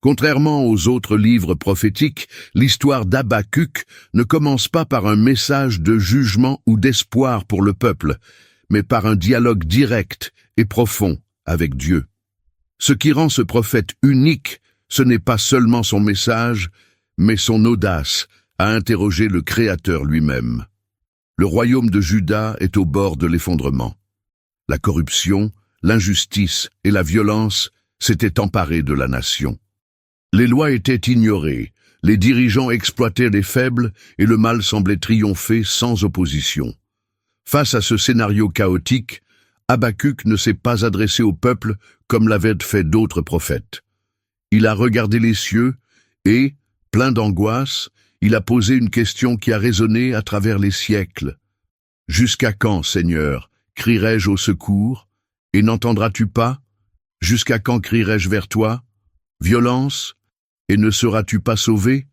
Contrairement aux autres livres prophétiques, l'histoire d'Habacuc ne commence pas par un message de jugement ou d'espoir pour le peuple, mais par un dialogue direct et profond avec Dieu. Ce qui rend ce prophète unique, ce n'est pas seulement son message, mais son audace à interroger le Créateur lui-même. Le royaume de Juda est au bord de l'effondrement. La corruption, l'injustice et la violence s'étaient emparés de la nation. Les lois étaient ignorées, les dirigeants exploitaient les faibles et le mal semblait triompher sans opposition. Face à ce scénario chaotique, Habacuc ne s'est pas adressé au peuple comme l'avaient fait d'autres prophètes. Il a regardé les cieux et, plein d'angoisse, il a posé une question qui a résonné à travers les siècles. « Jusqu'à quand, Seigneur, crierai-je au secours, et n'entendras-tu pas? Jusqu'à quand crierai-je vers toi? Violence, et ne seras-tu pas sauvé »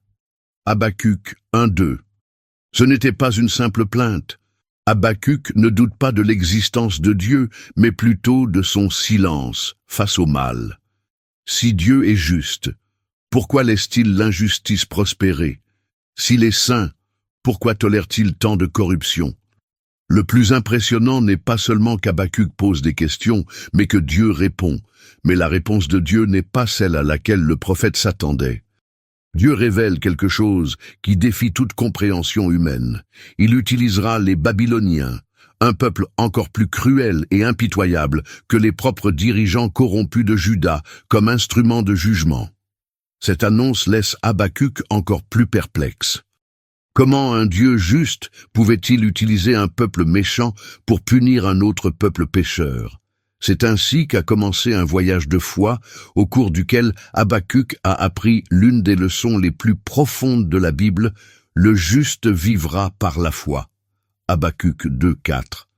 Habacuc 1:2. Ce n'était pas une simple plainte. Habacuc ne doute pas de l'existence de Dieu, mais plutôt de son silence face au mal. Si Dieu est juste, pourquoi laisse-t-il l'injustice prospérer? S'il est saint, pourquoi tolère-t-il tant de corruption? Le plus impressionnant n'est pas seulement qu'Habacuc pose des questions, mais que Dieu répond. Mais la réponse de Dieu n'est pas celle à laquelle le prophète s'attendait. Dieu révèle quelque chose qui défie toute compréhension humaine. Il utilisera les Babyloniens, un peuple encore plus cruel et impitoyable que les propres dirigeants corrompus de Juda, comme instrument de jugement. Cette annonce laisse Habacuc encore plus perplexe. Comment un Dieu juste pouvait-il utiliser un peuple méchant pour punir un autre peuple pécheur? C'est ainsi qu'a commencé un voyage de foi au cours duquel Habacuc a appris l'une des leçons les plus profondes de la Bible, le juste vivra par la foi. Habacuc 2:4.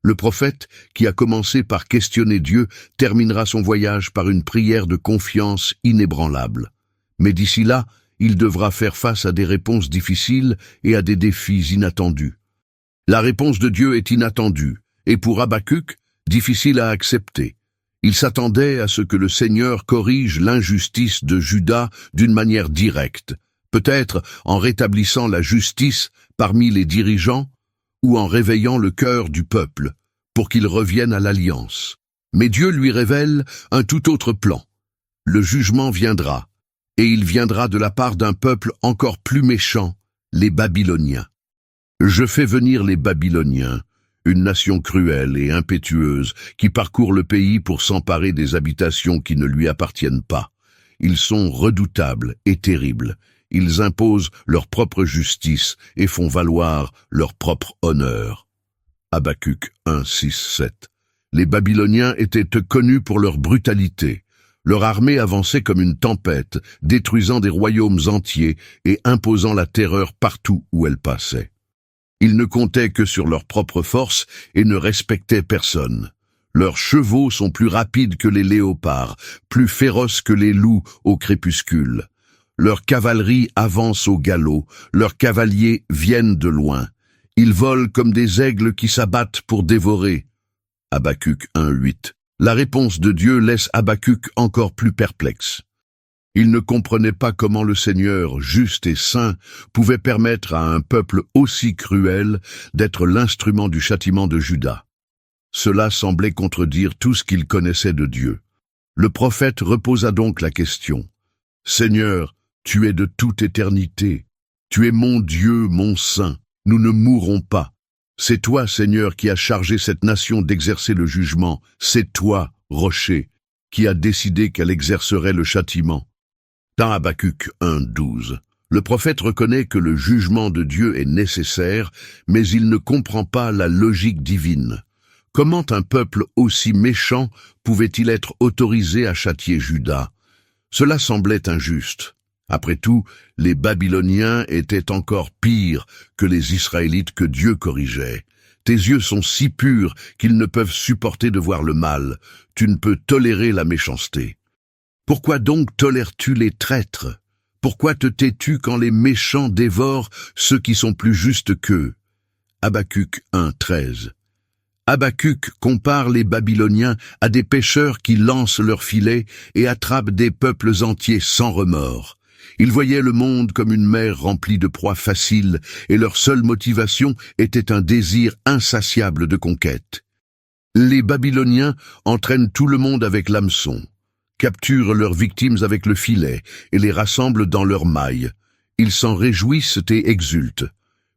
Le prophète, qui a commencé par questionner Dieu, terminera son voyage par une prière de confiance inébranlable. Mais d'ici là, il devra faire face à des réponses difficiles et à des défis inattendus. La réponse de Dieu est inattendue, et pour Habacuc, difficile à accepter. Il s'attendait à ce que le Seigneur corrige l'injustice de Juda d'une manière directe, peut-être en rétablissant la justice parmi les dirigeants ou en réveillant le cœur du peuple pour qu'il revienne à l'alliance. Mais Dieu lui révèle un tout autre plan. Le jugement viendra, et il viendra de la part d'un peuple encore plus méchant, les Babyloniens. Je fais venir les Babyloniens, une nation cruelle et impétueuse qui parcourt le pays pour s'emparer des habitations qui ne lui appartiennent pas. Ils sont redoutables et terribles. Ils imposent leur propre justice et font valoir leur propre honneur. Habacuc 1:6-7. Les Babyloniens étaient connus pour leur brutalité. Leur armée avançait comme une tempête, détruisant des royaumes entiers et imposant la terreur partout où elle passait. Ils ne comptaient que sur leur propre force et ne respectaient personne. Leurs chevaux sont plus rapides que les léopards, plus féroces que les loups au crépuscule. Leur cavalerie avance au galop, leurs cavaliers viennent de loin. Ils volent comme des aigles qui s'abattent pour dévorer. Habacuc 1:8. La réponse de Dieu laisse Habacuc encore plus perplexe. Il ne comprenait pas comment le Seigneur, juste et saint, pouvait permettre à un peuple aussi cruel d'être l'instrument du châtiment de Juda. Cela semblait contredire tout ce qu'il connaissait de Dieu. Le prophète reposa donc la question. « Seigneur, tu es de toute éternité. Tu es mon Dieu, mon saint. Nous ne mourrons pas. C'est toi, Seigneur, qui as chargé cette nation d'exercer le jugement. C'est toi, rocher, qui as décidé qu'elle exercerait le châtiment. » Dans Habacuc 1:12, le prophète reconnaît que le jugement de Dieu est nécessaire, mais il ne comprend pas la logique divine. Comment un peuple aussi méchant pouvait-il être autorisé à châtier Juda? Cela semblait injuste. Après tout, les Babyloniens étaient encore pires que les Israélites que Dieu corrigeait. Tes yeux sont si purs qu'ils ne peuvent supporter de voir le mal. Tu ne peux tolérer la méchanceté. Pourquoi donc tolères-tu les traîtres? Pourquoi te tais-tu quand les méchants dévorent ceux qui sont plus justes qu'eux? Habacuc 1:13. Habacuc compare les Babyloniens à des pêcheurs qui lancent leurs filets et attrapent des peuples entiers sans remords. Ils voyaient le monde comme une mer remplie de proies faciles et leur seule motivation était un désir insatiable de conquête. Les Babyloniens entraînent tout le monde avec l'hameçon, capturent leurs victimes avec le filet et les rassemblent dans leurs mailles. Ils s'en réjouissent et exultent.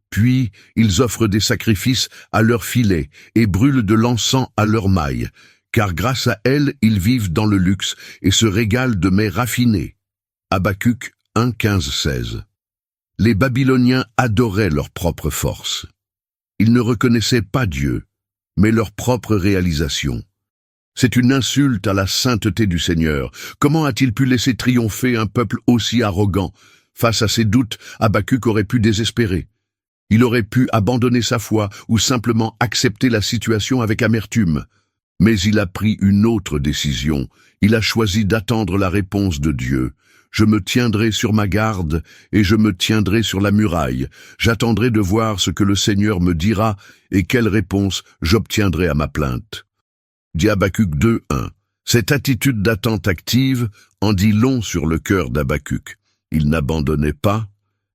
Puis, ils offrent des sacrifices à leurs filets et brûlent de l'encens à leurs mailles, car grâce à elles, ils vivent dans le luxe et se régalent de mets raffinés. Habacuc 1, 15, 16. Les Babyloniens adoraient leur propre force. Ils ne reconnaissaient pas Dieu, mais leur propre réalisation. C'est une insulte à la sainteté du Seigneur. Comment a-t-il pu laisser triompher un peuple aussi arrogant? Face à ses doutes, Habacuc aurait pu désespérer. Il aurait pu abandonner sa foi ou simplement accepter la situation avec amertume. Mais il a pris une autre décision. Il a choisi d'attendre la réponse de Dieu. Je me tiendrai sur ma garde et je me tiendrai sur la muraille. J'attendrai de voir ce que le Seigneur me dira et quelle réponse j'obtiendrai à ma plainte. Dit Habacuc 2, 1. Cette attitude d'attente active en dit long sur le cœur d'Habacuc. Il n'abandonnait pas,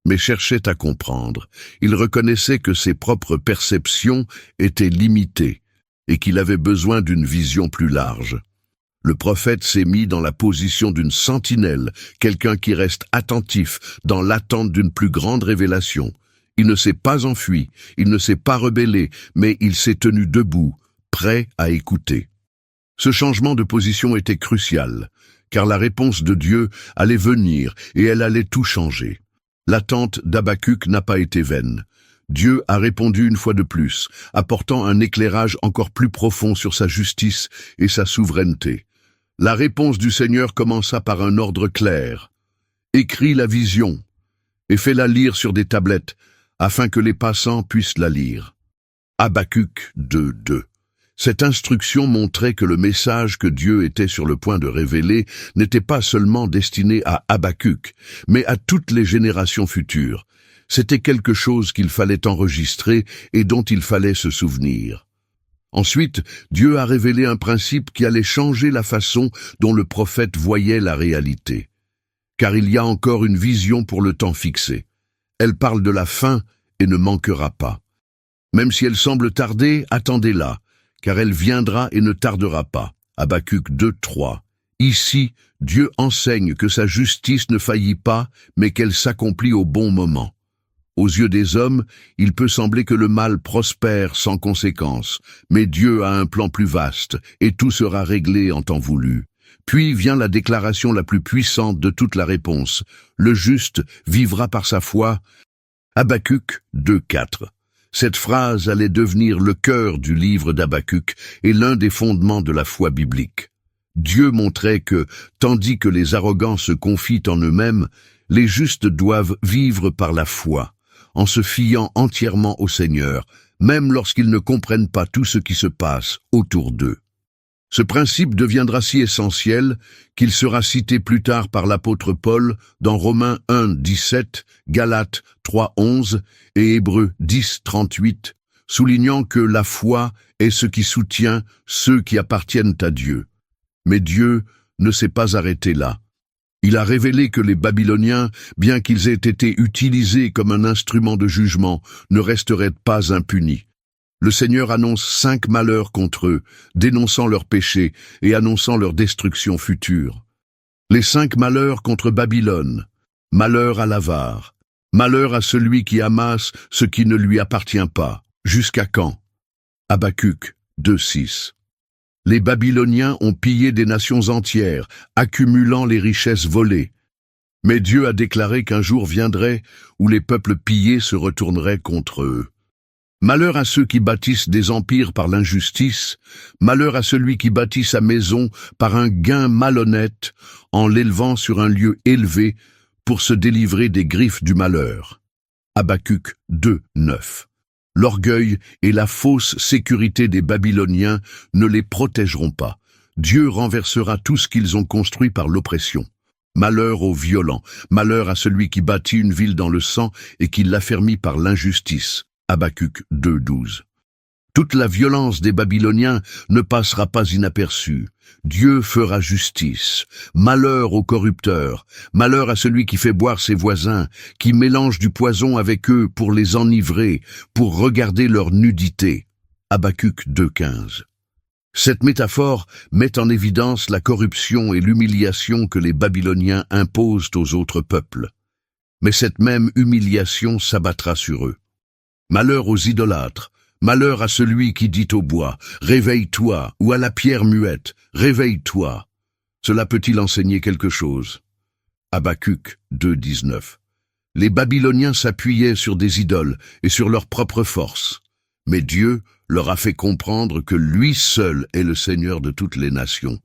mais cherchait à comprendre. Il reconnaissait que ses propres perceptions étaient limitées et qu'il avait besoin d'une vision plus large. Le prophète s'est mis dans la position d'une sentinelle, quelqu'un qui reste attentif dans l'attente d'une plus grande révélation. Il ne s'est pas enfui, il ne s'est pas rebellé, mais il s'est tenu debout, prêt à écouter. Ce changement de position était crucial, car la réponse de Dieu allait venir et elle allait tout changer. L'attente d'Habacuc n'a pas été vaine. Dieu a répondu une fois de plus, apportant un éclairage encore plus profond sur sa justice et sa souveraineté. La réponse du Seigneur commença par un ordre clair. Écris la vision et fais-la lire sur des tablettes, afin que les passants puissent la lire. Habacuc 2, 2. Cette instruction montrait que le message que Dieu était sur le point de révéler n'était pas seulement destiné à Habacuc, mais à toutes les générations futures. C'était quelque chose qu'il fallait enregistrer et dont il fallait se souvenir. Ensuite, Dieu a révélé un principe qui allait changer la façon dont le prophète voyait la réalité. Car il y a encore une vision pour le temps fixé. Elle parle de la fin et ne manquera pas. Même si elle semble tarder, attendez-la, car elle viendra et ne tardera pas. Habacuc 2, 3. Ici, Dieu enseigne que sa justice ne faillit pas, mais qu'elle s'accomplit au bon moment. Aux yeux des hommes, il peut sembler que le mal prospère sans conséquence, mais Dieu a un plan plus vaste, et tout sera réglé en temps voulu. Puis vient la déclaration la plus puissante de toute la réponse. Le juste vivra par sa foi. Habacuc 2, 4. Cette phrase allait devenir le cœur du livre d'Habacuc et l'un des fondements de la foi biblique. Dieu montrait que, tandis que les arrogants se confient en eux-mêmes, les justes doivent vivre par la foi, en se fiant entièrement au Seigneur, même lorsqu'ils ne comprennent pas tout ce qui se passe autour d'eux. Ce principe deviendra si essentiel qu'il sera cité plus tard par l'apôtre Paul dans Romains 1, 17, Galates 3, 11 et Hébreux 10, 38, soulignant que la foi est ce qui soutient ceux qui appartiennent à Dieu. Mais Dieu ne s'est pas arrêté là. Il a révélé que les Babyloniens, bien qu'ils aient été utilisés comme un instrument de jugement, ne resteraient pas impunis. Le Seigneur annonce 5 malheurs contre eux, dénonçant leurs péchés et annonçant leur destruction future. Les 5 malheurs contre Babylone. Malheur à l'avare. Malheur à celui qui amasse ce qui ne lui appartient pas. Jusqu'à quand? Habacuc 2, 6. Les Babyloniens ont pillé des nations entières, accumulant les richesses volées. Mais Dieu a déclaré qu'un jour viendrait où les peuples pillés se retourneraient contre eux. Malheur à ceux qui bâtissent des empires par l'injustice, malheur à celui qui bâtit sa maison par un gain malhonnête, en l'élevant sur un lieu élevé pour se délivrer des griffes du malheur. Habacuc 2, 9. L'orgueil et la fausse sécurité des Babyloniens ne les protégeront pas. Dieu renversera tout ce qu'ils ont construit par l'oppression. Malheur aux violents, malheur à celui qui bâtit une ville dans le sang et qui l'affermit par l'injustice. Habacuc 2, 12. Toute la violence des Babyloniens ne passera pas inaperçue. Dieu fera justice. Malheur aux corrupteurs, malheur à celui qui fait boire ses voisins, qui mélange du poison avec eux pour les enivrer, pour regarder leur nudité. Habacuc 2,15. Cette métaphore met en évidence la corruption et l'humiliation que les Babyloniens imposent aux autres peuples. Mais cette même humiliation s'abattra sur eux. Malheur aux idolâtres, malheur à celui qui dit au bois « Réveille-toi » ou à la pierre muette « Réveille-toi ». Cela peut-il enseigner quelque chose? Habacuc 2,19. Les Babyloniens s'appuyaient sur des idoles et sur leur propre force. Mais Dieu leur a fait comprendre que lui seul est le Seigneur de toutes les nations.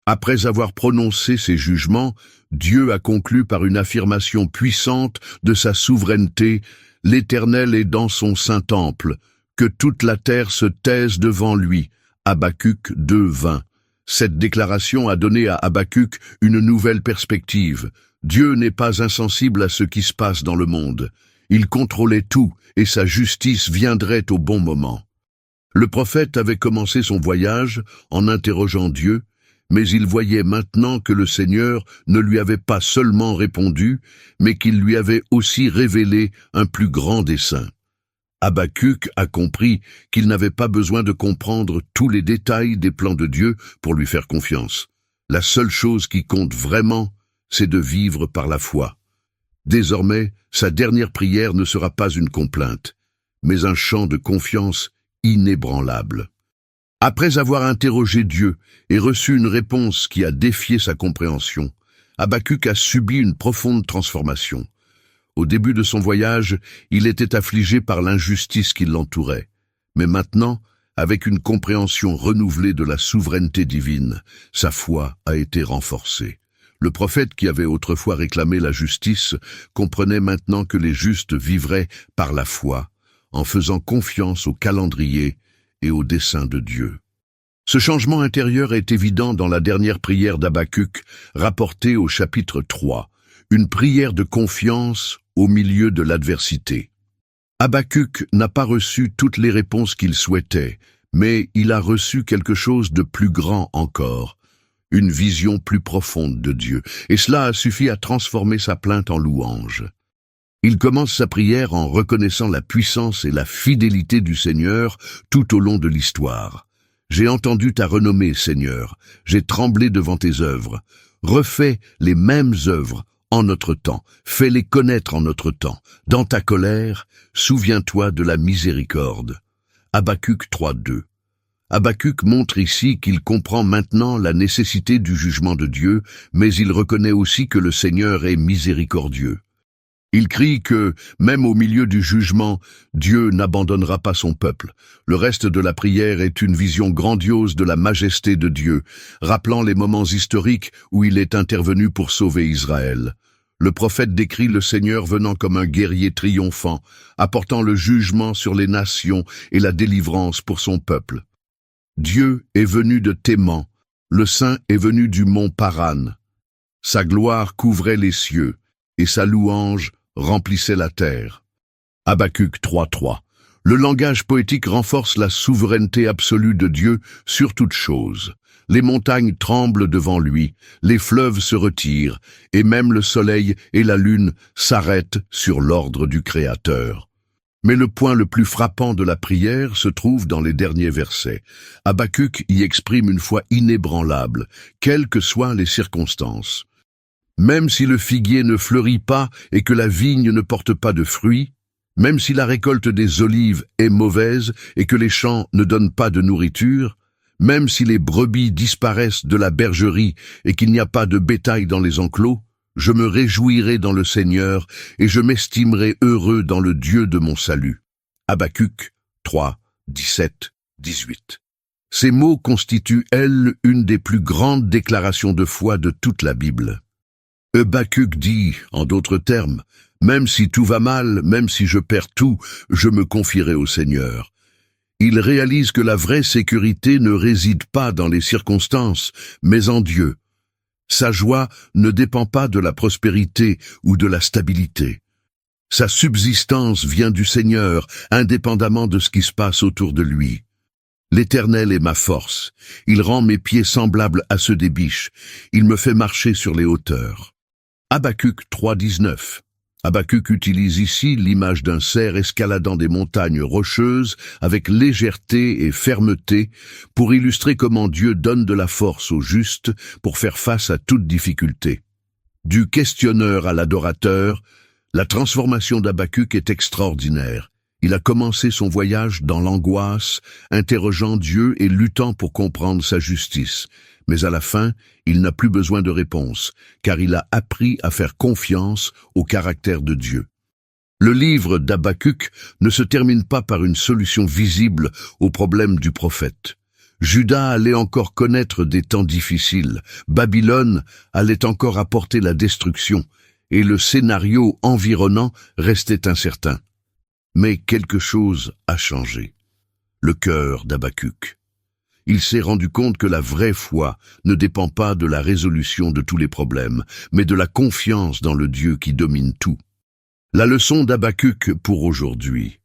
Après avoir prononcé ces jugements, Dieu a conclu par une affirmation puissante de sa souveraineté « L'Éternel est dans son saint temple ». Que toute la terre se taise devant lui. Habacuc 2,20. Cette déclaration a donné à Habacuc une nouvelle perspective. Dieu n'est pas insensible à ce qui se passe dans le monde. Il contrôlait tout et sa justice viendrait au bon moment. Le prophète avait commencé son voyage en interrogeant Dieu, mais il voyait maintenant que le Seigneur ne lui avait pas seulement répondu, mais qu'il lui avait aussi révélé un plus grand dessein. Habacuc a compris qu'il n'avait pas besoin de comprendre tous les détails des plans de Dieu pour lui faire confiance. La seule chose qui compte vraiment, c'est de vivre par la foi. Désormais, sa dernière prière ne sera pas une complainte, mais un chant de confiance inébranlable. Après avoir interrogé Dieu et reçu une réponse qui a défié sa compréhension, Habacuc a subi une profonde transformation. Au début de son voyage, il était affligé par l'injustice qui l'entourait. Mais maintenant, avec une compréhension renouvelée de la souveraineté divine, sa foi a été renforcée. Le prophète qui avait autrefois réclamé la justice comprenait maintenant que les justes vivraient par la foi, en faisant confiance au calendrier et au dessein de Dieu. Ce changement intérieur est évident dans la dernière prière d'Habacuc, rapportée au chapitre 3, une prière de confiance au milieu de l'adversité. Habacuc n'a pas reçu toutes les réponses qu'il souhaitait, mais il a reçu quelque chose de plus grand encore, une vision plus profonde de Dieu, et cela a suffi à transformer sa plainte en louange. Il commence sa prière en reconnaissant la puissance et la fidélité du Seigneur tout au long de l'histoire. « J'ai entendu ta renommée, Seigneur, j'ai tremblé devant tes œuvres. Refais les mêmes œuvres en notre temps, fais-les connaître en notre temps. Dans ta colère, souviens-toi de la miséricorde. » Habacuc 3,2. Habacuc montre ici qu'il comprend maintenant la nécessité du jugement de Dieu, mais il reconnaît aussi que le Seigneur est miséricordieux. Il crie que, même au milieu du jugement, Dieu n'abandonnera pas son peuple. Le reste de la prière est une vision grandiose de la majesté de Dieu, rappelant les moments historiques où il est intervenu pour sauver Israël. Le prophète décrit le Seigneur venant comme un guerrier triomphant, apportant le jugement sur les nations et la délivrance pour son peuple. Dieu est venu de Théman, le Saint est venu du mont Paran. Sa gloire couvrait les cieux, et sa louange remplissait la terre. Habacuc 3,3. Le langage poétique renforce la souveraineté absolue de Dieu sur toute chose. Les montagnes tremblent devant lui, les fleuves se retirent, et même le soleil et la lune s'arrêtent sur l'ordre du Créateur. Mais le point le plus frappant de la prière se trouve dans les derniers versets. Habacuc y exprime une foi inébranlable, quelles que soient les circonstances. Même si le figuier ne fleurit pas et que la vigne ne porte pas de fruits, même si la récolte des olives est mauvaise et que les champs ne donnent pas de nourriture, même si les brebis disparaissent de la bergerie et qu'il n'y a pas de bétail dans les enclos, je me réjouirai dans le Seigneur et je m'estimerai heureux dans le Dieu de mon salut. Habacuc 3, 17, 18. Ces mots constituent, elles, une des plus grandes déclarations de foi de toute la Bible. Habacuc dit, en d'autres termes, « Même si tout va mal, même si je perds tout, je me confierai au Seigneur. » Il réalise que la vraie sécurité ne réside pas dans les circonstances, mais en Dieu. Sa joie ne dépend pas de la prospérité ou de la stabilité. Sa subsistance vient du Seigneur, indépendamment de ce qui se passe autour de lui. L'Éternel est ma force. Il rend mes pieds semblables à ceux des biches. Il me fait marcher sur les hauteurs. Habacuc 3,19. Habacuc utilise ici l'image d'un cerf escaladant des montagnes rocheuses avec légèreté et fermeté pour illustrer comment Dieu donne de la force aux justes pour faire face à toute difficulté. Du questionneur à l'adorateur, la transformation d'Habacuc est extraordinaire. Il a commencé son voyage dans l'angoisse, interrogeant Dieu et luttant pour comprendre sa justice. Mais à la fin, il n'a plus besoin de réponse, car il a appris à faire confiance au caractère de Dieu. Le livre d'Habacuc ne se termine pas par une solution visible aux problèmes du prophète. Juda allait encore connaître des temps difficiles, Babylone allait encore apporter la destruction, et le scénario environnant restait incertain. Mais quelque chose a changé. Le cœur d'Habacuc. Il s'est rendu compte que la vraie foi ne dépend pas de la résolution de tous les problèmes, mais de la confiance dans le Dieu qui domine tout. La leçon d'Habacuc pour aujourd'hui.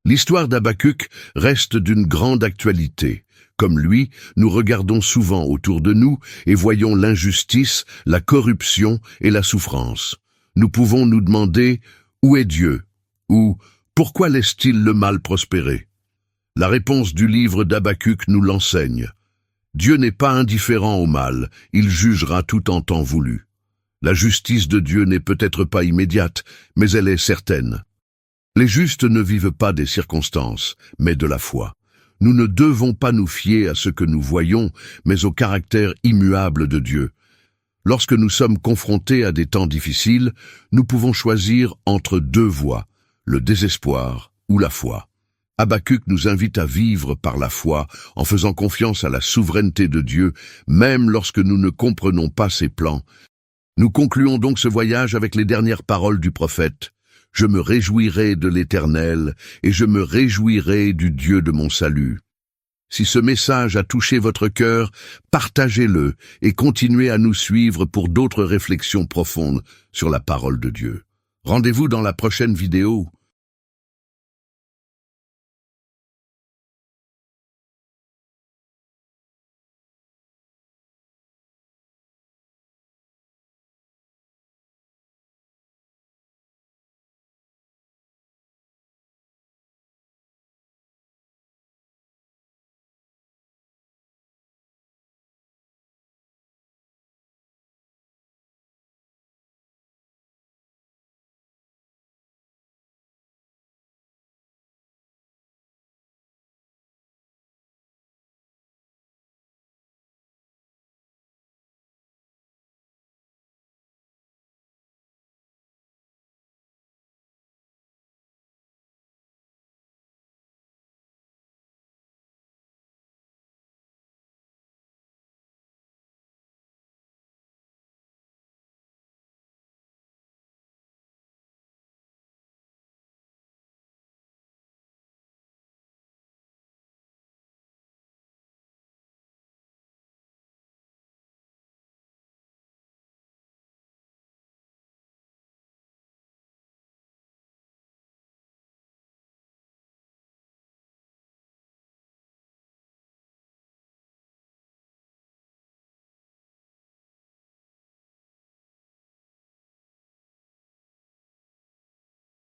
L'histoire d'Habacuc reste d'une grande actualité. Comme lui, nous regardons souvent autour de nous et voyons l'injustice, la corruption et la souffrance. Nous pouvons nous demander « Où est Dieu ?» ou « Pourquoi laisse-t-il le mal prospérer ?» La réponse du livre d'Habacuc nous l'enseigne. Dieu n'est pas indifférent au mal, il jugera tout en temps voulu. La justice de Dieu n'est peut-être pas immédiate, mais elle est certaine. Les justes ne vivent pas des circonstances, mais de la foi. Nous ne devons pas nous fier à ce que nous voyons, mais au caractère immuable de Dieu. Lorsque nous sommes confrontés à des temps difficiles, nous pouvons choisir entre deux voies, le désespoir ou la foi. Habacuc nous invite à vivre par la foi en faisant confiance à la souveraineté de Dieu, même lorsque nous ne comprenons pas ses plans. Nous concluons donc ce voyage avec les dernières paroles du prophète. « Je me réjouirai de l'Éternel et je me réjouirai du Dieu de mon salut. » Si ce message a touché votre cœur, partagez-le et continuez à nous suivre pour d'autres réflexions profondes sur la parole de Dieu. Rendez-vous dans la prochaine vidéo.